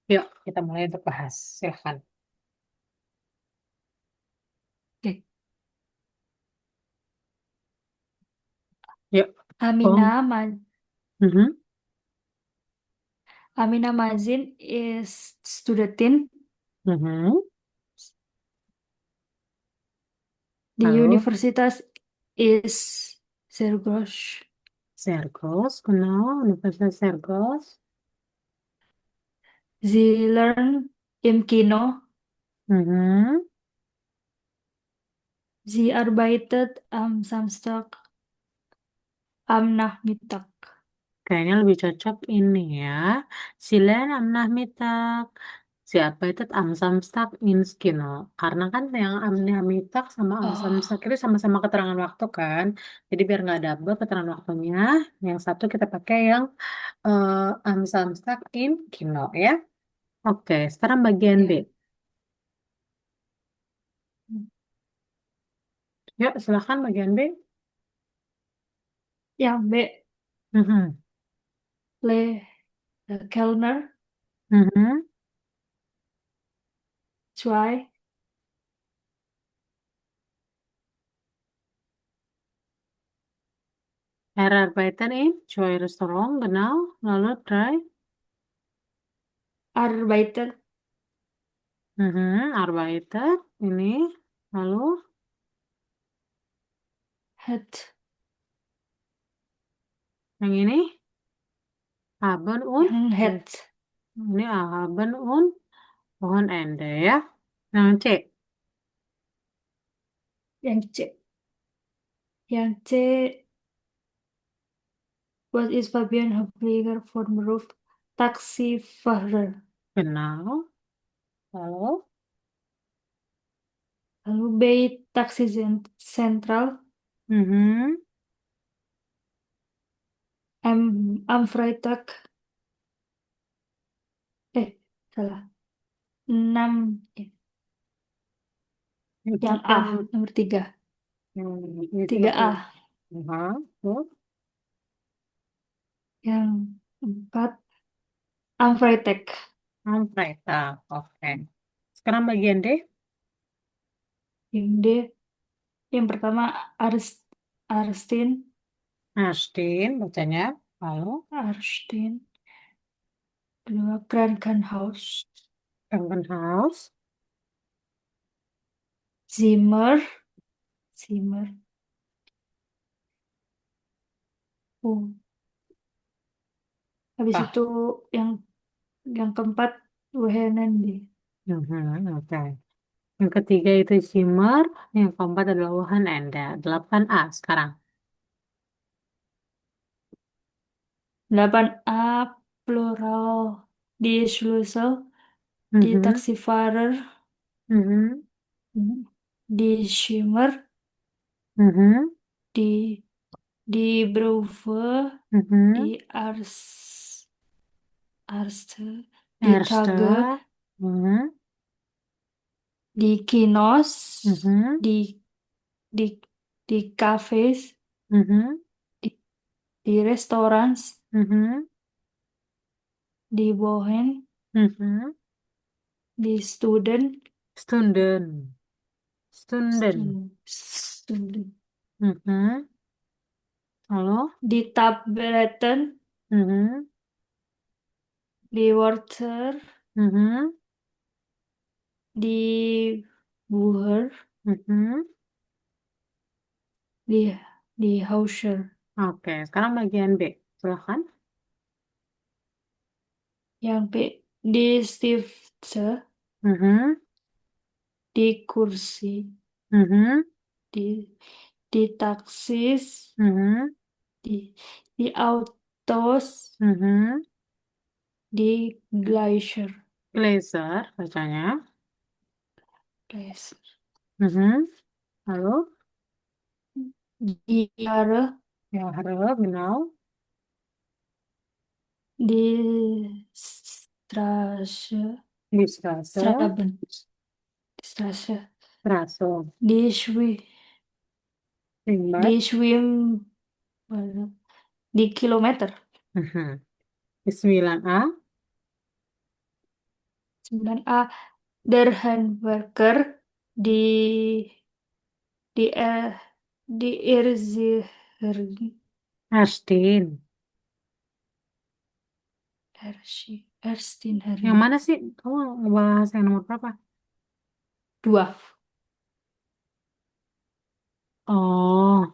Yuk, kita mulai untuk bahas. Silahkan. Oke. Yuk. Om. Amina, Ma- Mhm, Amina Mazin is studying. mhm. The Lalu, universitas is Zergosh. Sergos, genau, Universitas Sergos. Sie learn im Kino. Mhm. Sie arbeitet am Samstag am Nachmittag. Kayaknya lebih cocok ini ya. Silen am Nachmittag. Si arbeitet am Samstag ins Kino. Karena kan yang am Nachmittag sama am Samstag Oh, itu sama-sama keterangan waktu kan. Jadi biar nggak double keterangan waktunya. Yang satu kita pakai yang am Samstag in Kino ya. Oke, sekarang bagian B. ya. Yuk, silakan bagian B. Yang B, Mhm. Le Kellner, Mhm. zwei, Er arbeitet in zwei Restaurant, genau. Lalu drei. arbeitet Mhm. Arbeitet. Ini. Lalu het, yang ini. Haben und. yang het, Ini haben und Wochenende ya. Yang C. yang C, yang C, what is Fabian Höfliger von Beruf? Taxifahrer. Genau. Lalu. Lalu B, taksi sentral. Mhm. Am Freitag, salah. 6, Itu yang yang, A, nomor 3. yang itu. 3A. Aha. Tuh. Yang 4, Am Freitag. Yang Freitag. Oke. Sekarang bagian D. Yang D, yang pertama Arstin, Astin bacanya. Lalu. Arstin. Kedua Krankenhaus. Krankenhaus. Zimmer, Zimmer. Oh, habis Ah. itu yang yang keempat Wehenen. Mhm, oke. Yang ketiga itu shimmer, yang keempat adalah Wuhan Enda. 8A sekarang. 8A plural di Schlüssel, di Mhm, Taxifahrer, mhm, di Shimmer, mhm, di Berufe, mhm. di Arste, di Erste, Tage, mhm, di Kinos, mhm, di di di cafes, mhm, di, di restoran, mhm, di Bohen, mhm. di student, Stunden, Stunden. student, Mhm. Lalu, di Tabletten, mhm, di Water, mhm, di Buher, mhm. di Hausher. Oke, sekarang bagian B. Silahkan. Yang B, di Stifte, Mhm, di kursi, mhm, di taksis, mhm, di autos, mhm. di glacier. Glazer bacanya. Glacier. Mhm. Lalu, Di Jahre, ya, halo, genau. di Straße, Di Straße, Straben, Straße, Straße, di Schwi, Ringberg. di Schwim, di kilometer, Mhm. Di 9A. 9A. Der Handwerker di di di Erziehung Erstin. Yang Erstinghering. mana sih? Kamu ngebahas yang nomor berapa? Dua. Oh,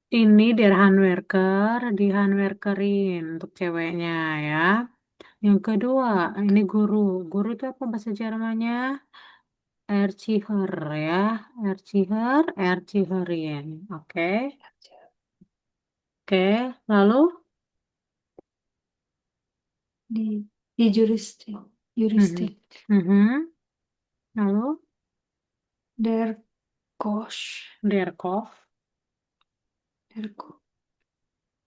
ini der handwerker, di handwerkerin untuk ceweknya ya. Yang kedua, ini guru. Guru itu apa bahasa Jermannya? Erzieher ya. Erzieher, Erzieherin. Oke. Oke, lalu? Di di juristik. Mhm. Juristik. Mhm. Lalu? Der Koch. Der Kopf. Der Ko-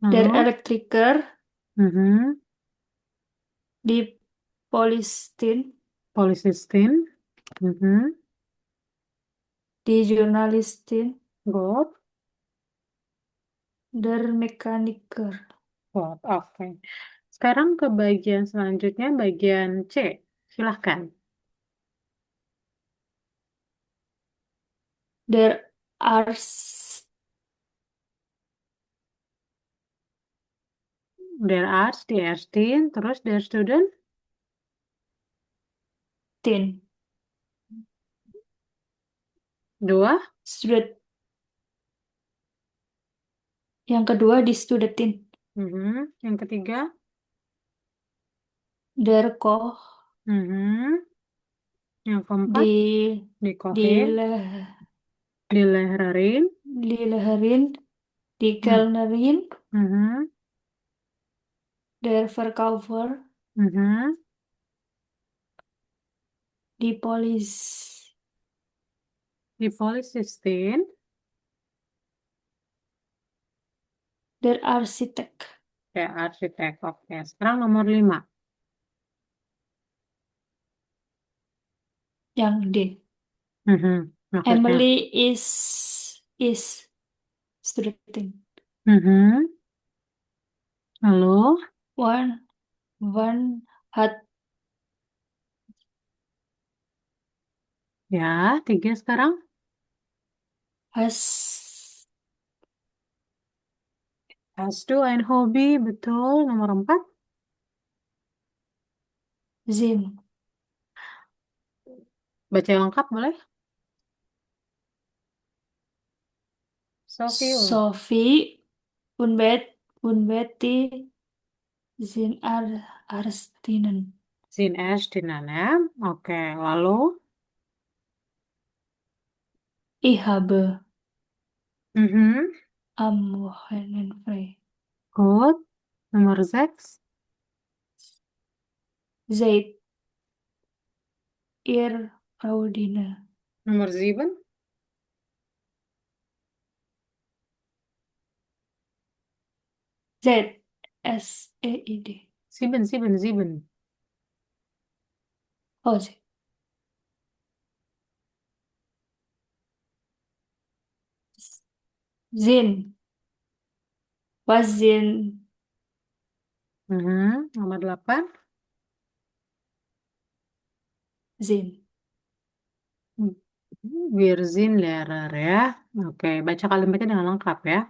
Der Lalu? Elektriker Mhm. di Polistin. Polizistin. Mhm. Di Jurnalistin. Good. Der Mechaniker. Good. Oke. Sekarang ke bagian selanjutnya, bagian C. Silahkan. Der Arzt. Der Arzt, die Ärztin, terus der Student. Tin. Dua. Student. Yang kedua di Studetin. Mhm. Yang ketiga. Der Koch Mhm. Yang keempat, di di dikohin, le, dilehrerin. di Leherin, di Hmm. Kellnerin, Mhm. der Verkäufer, Mhm. di Polis, Di Polizistin. der Arsitek. Ya, arsitek. Oke. Sekarang nomor 5. Yang D. Mhm. Maksudnya. Emily is Studetin. Mhm. Lalu, One one hat ya, 3 sekarang. has Hast du ein Hobby? Betul. Nomor 4. Zin. Baca yang lengkap boleh? Sophie. Sophie Unbeti Zin Arstinen. Sin Ashtinan ya. Oke. Lalu, Ich habe mhm. am Wochenende frei. Good. Nomor 6. Seid ihr Fraudine? Nomor 7. Seid. 7, 7, 7. Oh, Zin. Was Zin? Mhm. Nomor 8. Zin. Wir sind Lehrer ya. Oke, baca kalimatnya dengan lengkap ya.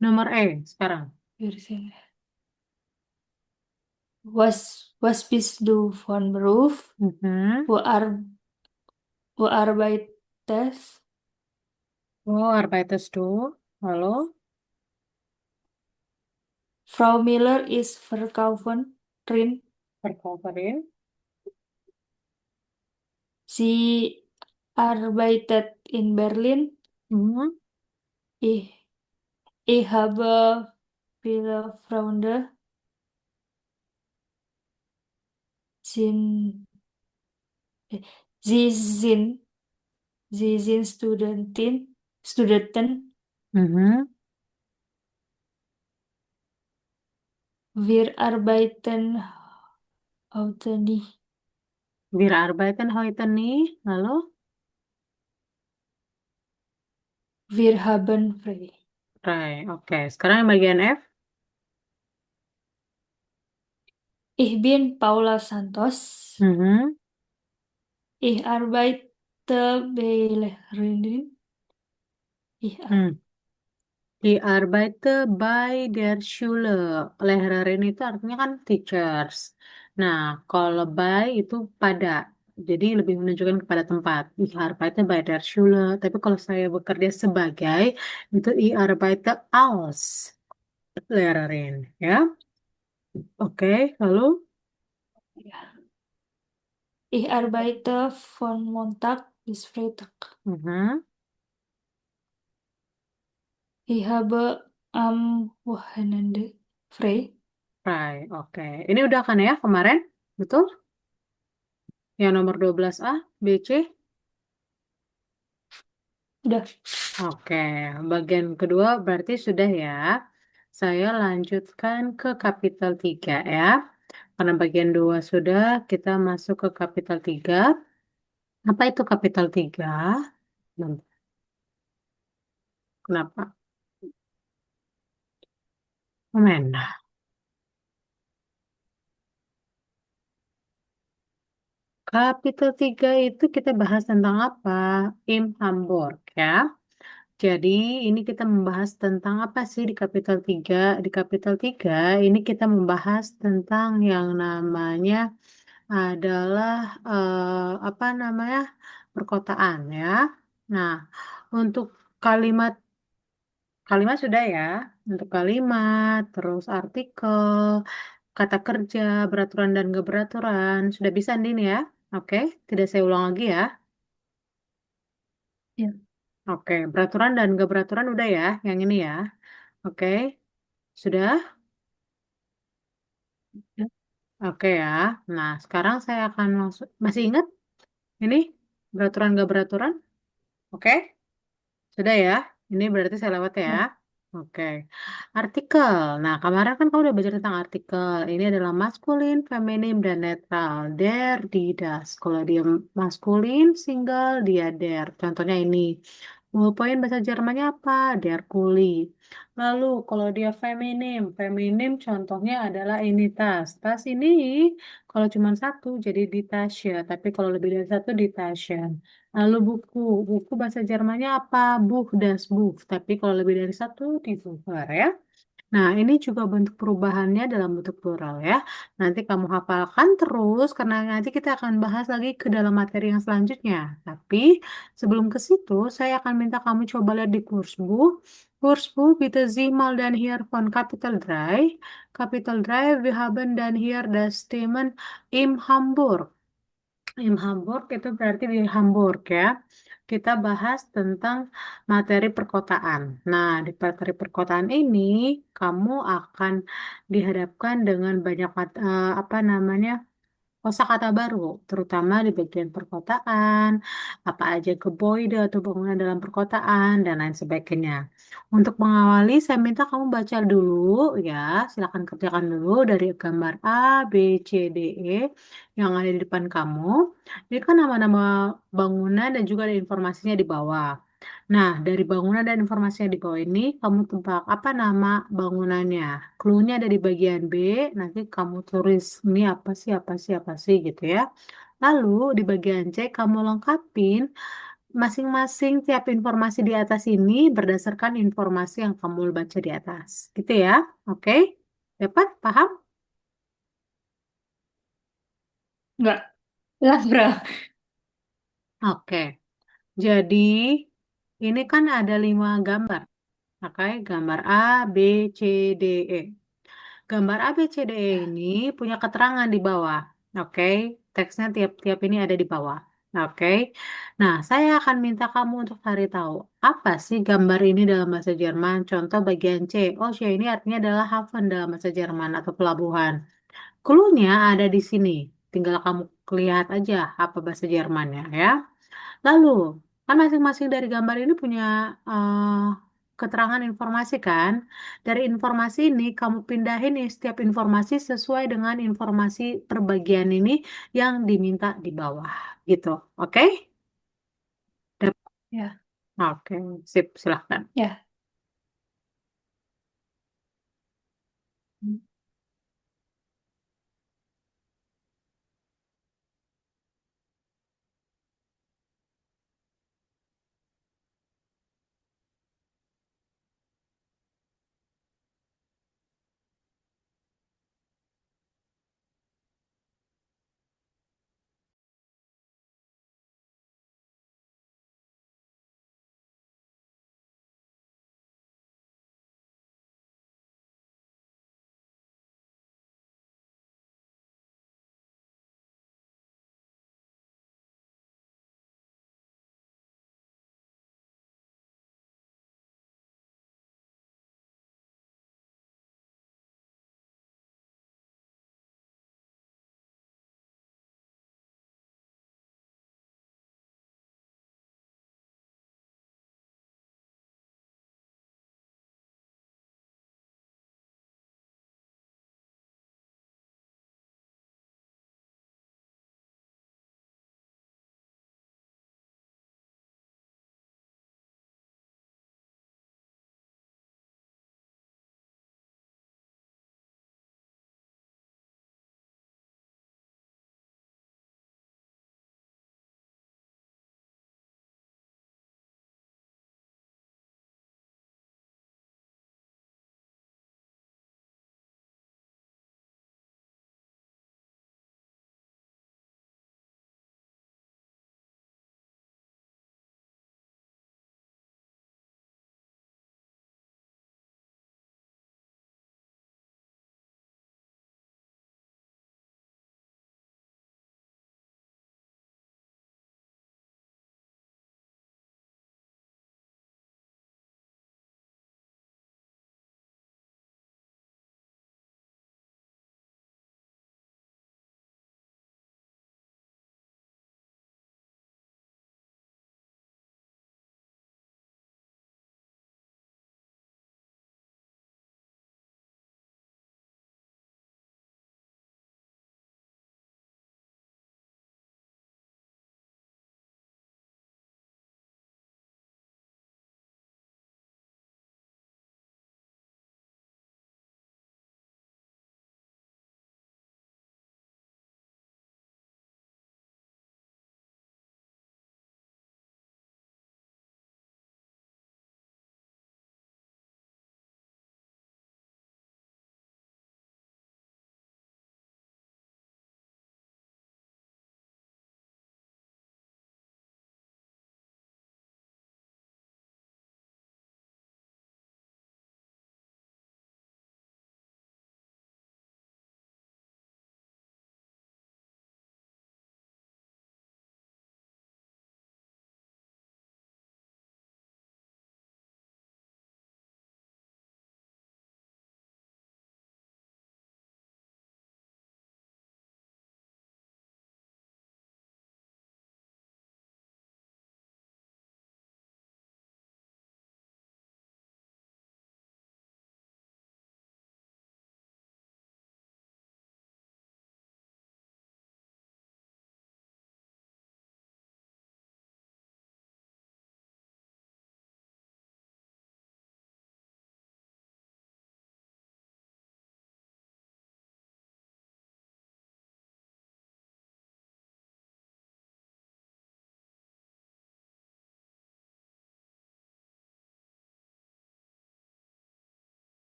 Nomor E sekarang. Wir sind. Was bist du von Beruf? Mhm. Wo, ar, wo arbeitest? Oh, arbeitest du? Lalu, Frau Miller ist Verkäuferin. Verkäuferin. Sie arbeitet in Berlin. Mhm. Ich, ich habe viele Freunde. Sind, sie sind, sie sind Studenten. Mhm. Wir arbeiten heute nicht. Wir arbeiten heute nicht. Lalu, Wir haben frei. right. Oke, sekarang yang bagian F. Ich bin Paula Santos. Mhm. Ich arbeite bei Lehrerin. Ich ar Hmm. Die Arbeiter by der Schule. Lehrerin itu artinya kan teachers. Nah, kalau by itu pada. Jadi lebih menunjukkan kepada tempat. Ich arbeite by der Schule. Tapi kalau saya bekerja sebagai, itu ich arbeite als Lehrerin. Ya, oke. Lalu, Ja. Ich arbeite von Montag bis Freitag. mhm, Ich habe am Wochenende frei. right, oke. Ini udah kan ya kemarin? Betul? Yang nomor 12A, B, C. Udah. Oke, bagian kedua berarti sudah ya. Saya lanjutkan ke kapital 3 ya. Karena bagian 2 sudah, kita masuk ke kapital 3. Apa itu kapital 3? Kenapa? Komen. Kapital 3 itu kita bahas tentang apa? Im Hamburg ya. Jadi ini kita membahas tentang apa sih di kapital 3? Di kapital 3 ini kita membahas tentang yang namanya adalah apa namanya perkotaan ya. Nah, untuk kalimat kalimat sudah ya. Untuk kalimat, terus artikel, kata kerja, beraturan dan gak beraturan sudah bisa Andin ya. Oke, tidak saya ulang lagi ya. Ya. Oke, beraturan dan gak beraturan udah ya, yang ini ya. Oke, sudah. Ya. Oke ya. Nah, sekarang saya akan masuk. Masih ingat ini beraturan gak beraturan? Oke. Sudah ya, ini berarti saya lewat ya. Ya. Oke, artikel. Nah, kemarin kan kamu udah belajar tentang artikel. Ini adalah maskulin, feminim, dan netral. Der, die, das. Kalau dia maskulin, single, dia der. Contohnya ini. Poin bahasa Jermannya apa? Der Kuli. Lalu, kalau dia feminim, feminim contohnya adalah ini tas. Tas ini kalau cuma satu jadi die Tasche. Tapi kalau lebih dari satu die Tasche. Lalu buku, buku bahasa Jermannya apa? Buch, das Buch. Tapi kalau lebih dari satu, di Bucher ya. Nah, ini juga bentuk perubahannya dalam bentuk plural ya. Nanti kamu hafalkan terus karena nanti kita akan bahas lagi ke dalam materi yang selanjutnya. Tapi sebelum ke situ, saya akan minta kamu coba lihat di Kursbuch. Kursbuch, bitte Sie mal dan hier von Kapitel 3. Kapitel 3, wir haben dan hier das Themen im Hamburg. Im Hamburg itu berarti di Hamburg ya. Kita bahas tentang materi perkotaan. Nah, di materi perkotaan ini kamu akan dihadapkan dengan banyak apa namanya kosakata baru, terutama di bagian perkotaan, apa aja Gebäude atau bangunan dalam perkotaan, dan lain sebagainya. Untuk mengawali, saya minta kamu baca dulu ya, silakan kerjakan dulu dari gambar A, B, C, D, E yang ada di depan kamu. Ini kan nama-nama bangunan dan juga ada informasinya di bawah. Nah, dari bangunan dan informasinya di bawah ini, kamu tebak apa nama bangunannya. Clue-nya ada di bagian B, nanti kamu tulis ini apa sih gitu ya. Lalu di bagian C, kamu lengkapin masing-masing tiap informasi di atas ini berdasarkan informasi yang kamu baca di atas. Gitu ya, oke? Dapat? Paham? Enggak. Labra. Oke. Jadi, ini kan ada 5 gambar. Oke, gambar A, B, C, D, E. Gambar A, B, C, D, E ini punya keterangan di bawah. Oke, teksnya tiap-tiap ini ada di bawah. Oke, nah saya akan minta kamu untuk cari tahu apa sih gambar ini dalam bahasa Jerman. Contoh bagian C. Oh, C ini artinya adalah hafen dalam bahasa Jerman atau pelabuhan. Clue-nya ada di sini. Tinggal kamu lihat aja apa bahasa Jermannya ya. Lalu, kan masing-masing dari gambar ini punya keterangan informasi kan? Dari informasi ini kamu pindahin nih setiap informasi sesuai dengan informasi perbagian ini yang diminta di bawah gitu. Oke? Ya. Oke, sip, silahkan. Ya.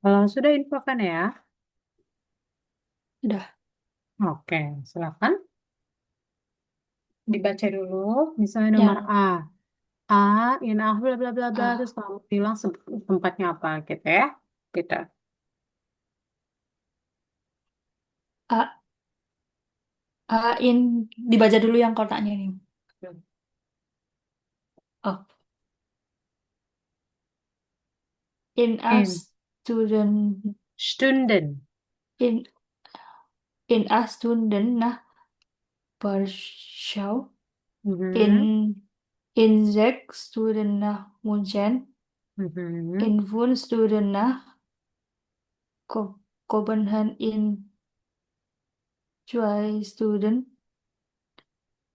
Kalau sudah infokan ya. Udah. Oke, silakan dibaca dulu. Misalnya nomor Yang A. A, in A, bla bla bla bla. Terus A. kamu bilang tempatnya apa gitu ya. Gitu. A. Dibaca dulu yang kotaknya nih. Oh, in a In student Stunden. in in a student nach Warschau, Mhm. in sechs Studenten nach München, Mhm. in fünf Studenten nach Kopenhagen, in zwei Studenten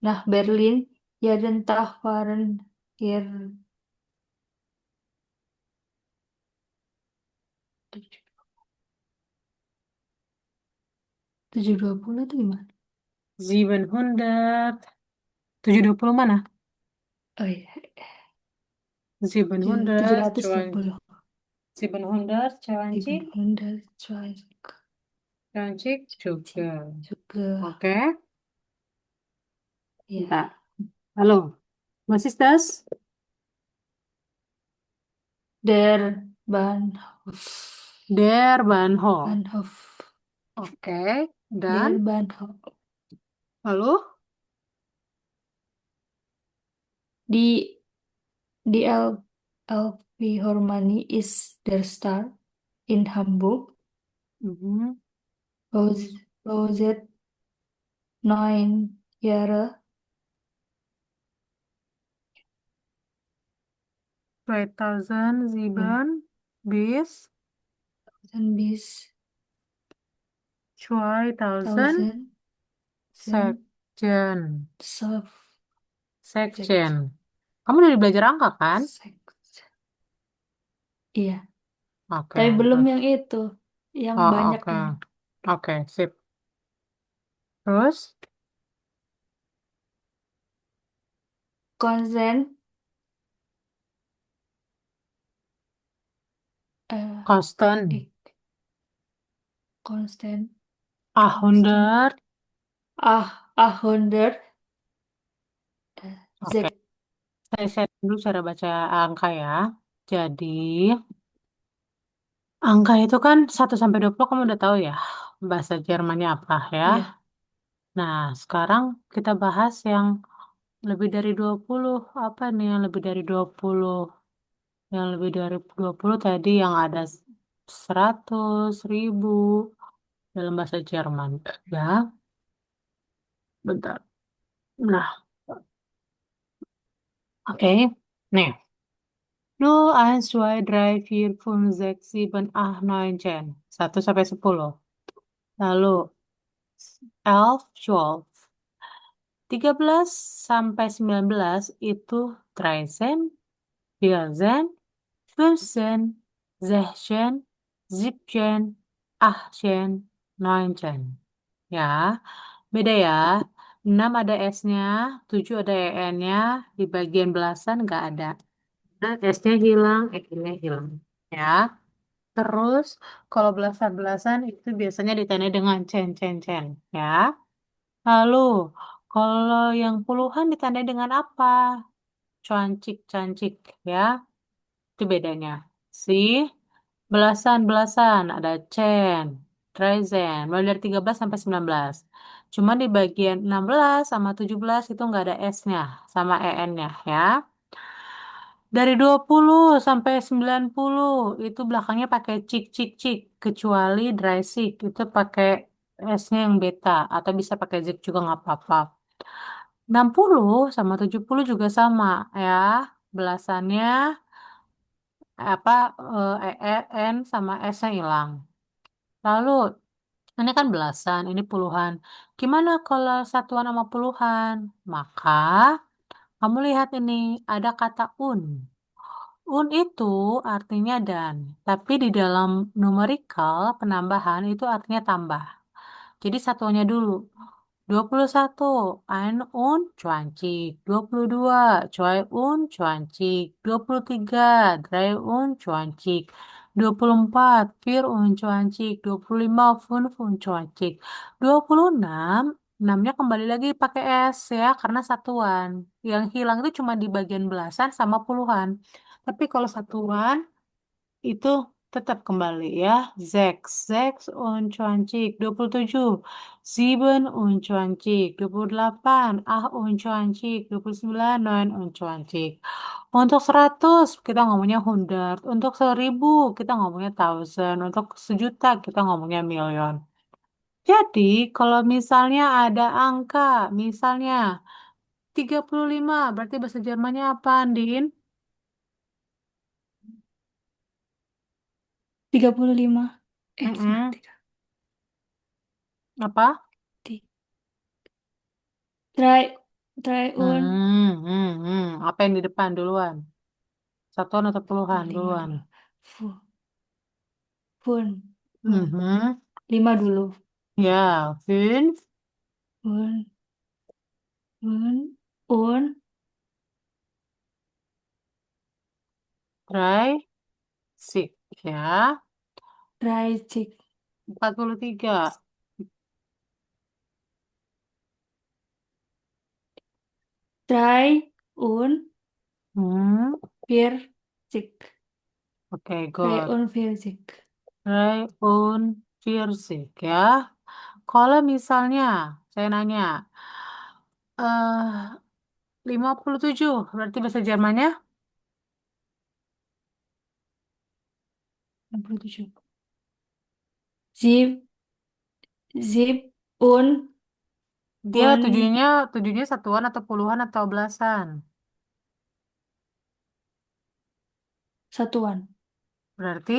nach Berlin. Jeden Tag fahren wir 720 itu gimana? 700. 720 mana? Oh iya, 700. 720. 700. Cuancik. 720 Cuancik juga. juga Oke. ya. Bentar. Halo. Was ist das? Der Bahnhof. Der Bahnhof. Bahnhof. Oke. Der Dan, Bahnhof. lalu? Di di Elbphilharmonie ist der Star in Hamburg. Mhm. Bauzet 9 Jahre 2007 bis bis 2000 1000 Section. Subject. Section. Kamu udah belajar angka kan? Iya, Oke. tapi belum Terus. yang itu, yang Oh, oke. banyaknya. Oke, sip. Terus, Konsen, eh, Kosten. ik, konsen, konsen. 100. Ah, 100, Oke. zek, Saya share dulu cara baca angka ya. Jadi, angka itu kan 1 sampai 20 kamu udah tahu ya. Bahasa Jermannya apa ya. iya, Nah, sekarang kita bahas yang lebih dari 20. Apa nih yang lebih dari 20? Yang lebih dari 20 tadi yang ada 100, 1000 dalam bahasa Jerman. Ya, bentar. Nah, oke. Nih. 0, 1, 2, 3, 4, 5, 6, 7, 8, 9, 10. 1 sampai 10. Lalu 11, 12. 13 sampai 19 itu Dreizehn, Vierzehn, Fünfzehn, Sechzehn, Siebzehn, Achtzehn, Neunzehn. Ya, beda ya. 6 ada S-nya, 7 ada EN-nya, di bagian belasan nggak ada. Nah, S-nya hilang, EN-nya hilang. Ya, terus kalau belasan-belasan itu biasanya ditandai dengan cen-cen-cen. Ya, lalu kalau yang puluhan ditandai dengan apa? Cuancik-cancik, ya. Itu bedanya. Si belasan-belasan ada cen, trezen, mulai dari 13 sampai 19. Cuma di bagian 16 sama 17 itu nggak ada S-nya sama EN-nya ya. Dari 20 sampai 90 itu belakangnya pakai cik cik cik kecuali dry sick itu pakai S-nya yang beta atau bisa pakai zik juga nggak apa-apa. 60 sama 70 juga sama ya. Belasannya apa N sama S-nya hilang. Lalu ini kan belasan, ini puluhan. Gimana kalau satuan sama puluhan? Maka kamu lihat ini ada kata un. Un itu artinya dan, tapi di dalam numerikal penambahan itu artinya tambah. Jadi satuannya dulu. 21 ein und cuancik. 22 zwei und cuancik. 23 drei und cuancik. 24, Fir uncuancik. 25, Fun cuancik. 26, 6-nya kembali lagi pakai S ya, karena satuan. Yang hilang itu cuma di bagian belasan sama puluhan. Tapi kalau satuan, itu tetap kembali ya. Sechs, sechs uncuancik. 27, sieben uncuancik. 28, uncuancik. 29, neun uncuancik. Untuk 100 kita ngomongnya hundred. Untuk 1000 kita ngomongnya thousand. Untuk sejuta kita ngomongnya million. Jadi kalau misalnya ada angka, misalnya 35, berarti bahasa Jermannya apa, Andin? 35. Sebentar, Mm-mm. Apa? Try, try un. Apa yang di depan duluan? Satuan atau Oh, puluhan 5 duluan? dulu. Fun, fun. Mhm. 5 dulu. Ya, fünf, Fun, fun, un, drei, sik. Ya, try, cik. 43. Try, un, Hmm. vier, cik. Oke, Try good. un, vier, cik. Drei und vierzig ya. Kalau misalnya saya nanya, 57 berarti bahasa Jermannya 67. Sieb, sieb, dia un, tujuhnya satuan atau puluhan atau belasan. satuan. Berarti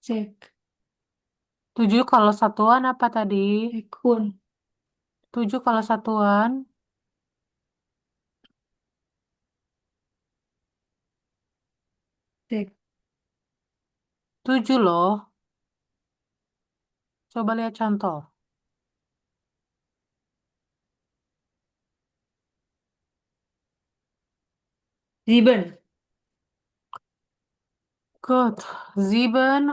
Cek, 7 kalau satuan apa tadi? cek, un, 7 kalau satuan, cek. 7 loh. Coba lihat contoh. Sieben, Gut. Sieben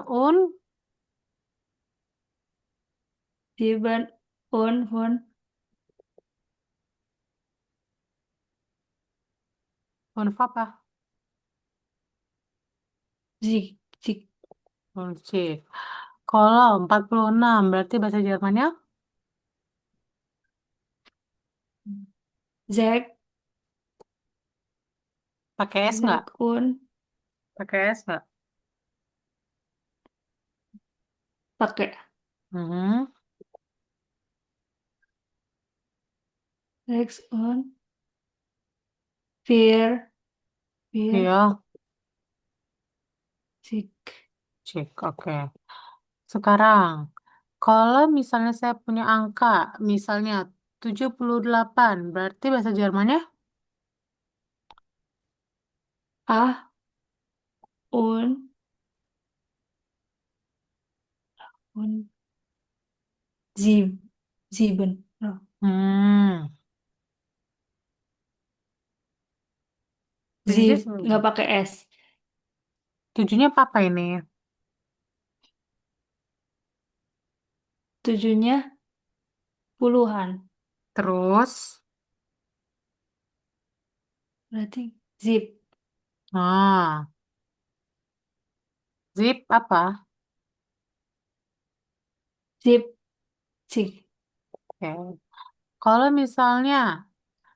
sieben, fun, fünf apa? zik, cik. Fünfzig. Kalau 46 berarti bahasa Jermannya Zek, pakai S nggak? zek, Pakai S nggak? pakai. Mhm. Rex, vier, vier, Iya, cik. cek. Oke. Sekarang, kalau misalnya saya punya angka, misalnya 78 berarti bahasa Jermannya Ah, und, und, sieben. Oh, hmm, tujuhnya nggak sembilan. pakai S. Tujuhnya apa ini? Tujuhnya puluhan. Terus, Berarti zip, ah, zip apa? zip, cik. Oke. Kalau misalnya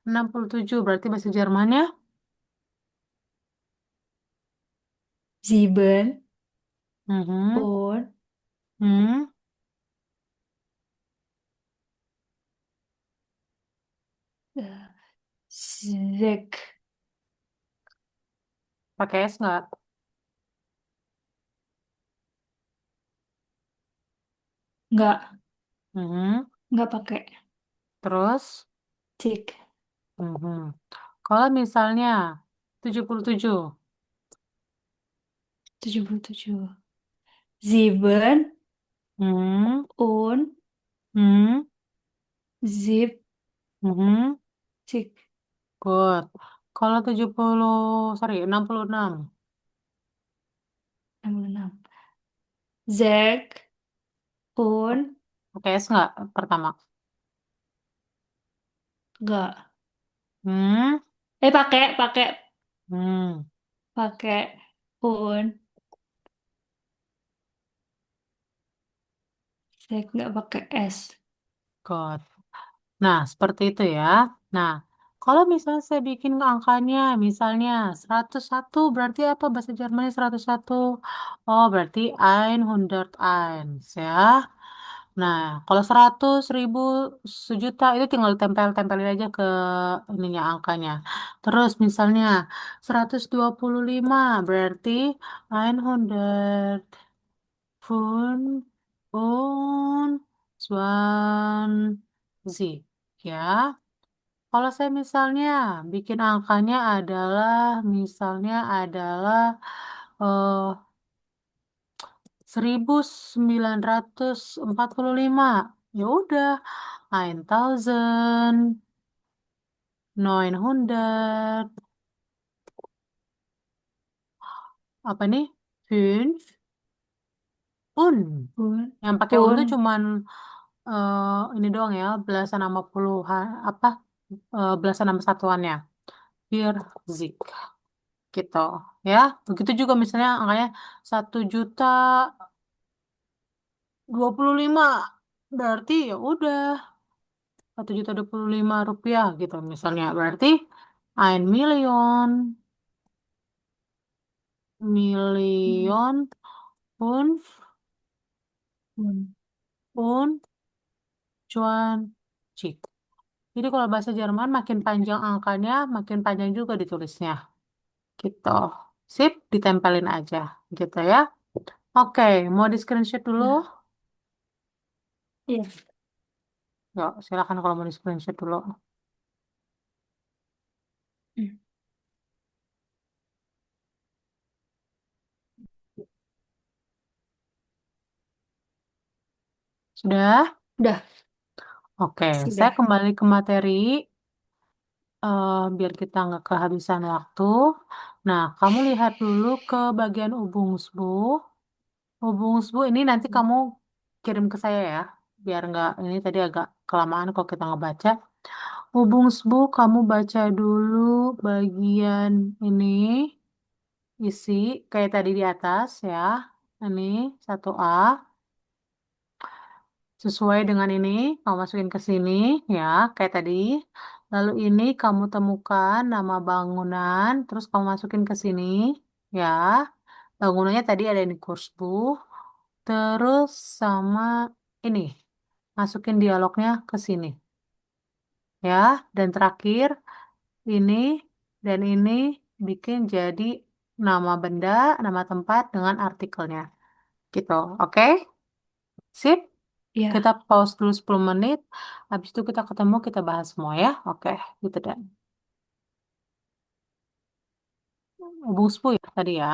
67 berarti bahasa Jermannya Sieben, mhm, und, hmm, äh, sek. pakai S nggak? Nggak, Mhm. nggak pakai. Terus, Cik, mhm. Kalau misalnya 77, 77. Sieben, mhm, und, hmm, zip, mhm, cik. good. Kalau 70, sorry, 66. 66. Zeg, Poon, Pakai S nggak pertama? enggak. Hmm, Pakai, hmm, pakai Poon. Zeg nggak pakai S. God. Nah, seperti itu ya. Nah, kalau misalnya saya bikin angkanya, misalnya 101, berarti apa bahasa Jermannya 101? Oh, berarti 101, ya. Nah, kalau 100, 1000, sejuta, itu tinggal tempelin aja ke ininya angkanya. Terus misalnya 125, berarti 100 Fun und 20. Ya. Kalau saya misalnya bikin angkanya adalah eh 1945. Ya udah, 1900 apa nih? Fünf und. Poon, Yang pakai un tuh Poon. cuman ini doang ya, belasan nama puluhan apa belasan nama satuannya. Zik gitu ya. Begitu juga misalnya angkanya 1.025.000, berarti ya udah 1.025.000 rupiah gitu misalnya, berarti ein Hmm, Million fünf Poon. und 20. Jadi kalau bahasa Jerman makin panjang angkanya makin panjang juga ditulisnya gitu. Sip, ditempelin aja gitu ya. Oke, mau di screenshot dulu? Ya, iya. Yuk, silakan kalau mau di screenshot dulu. Hmm. Sudah? Udah, Oke, saya sudah. kembali ke materi biar kita nggak kehabisan waktu. Nah, kamu lihat dulu ke bagian Ubungsbu. Ubungsbu ini nanti kamu kirim ke saya ya, biar nggak ini tadi agak kelamaan kalau kita ngebaca. Ubungsbu kamu baca dulu bagian ini, isi kayak tadi di atas ya. Ini 1A. Sesuai dengan ini, kamu masukin ke sini ya, kayak tadi. Lalu ini kamu temukan nama bangunan, terus kamu masukin ke sini ya. Bangunannya tadi ada di Kursbuch. Terus sama ini, masukin dialognya ke sini ya. Dan terakhir ini dan ini bikin jadi nama benda, nama tempat dengan artikelnya. Gitu, oke? Sip? Kita Ya, pause dulu 10 menit. Habis itu kita ketemu, kita bahas semua ya. Oke, gitu dan. Hubung 10 ya tadi ya.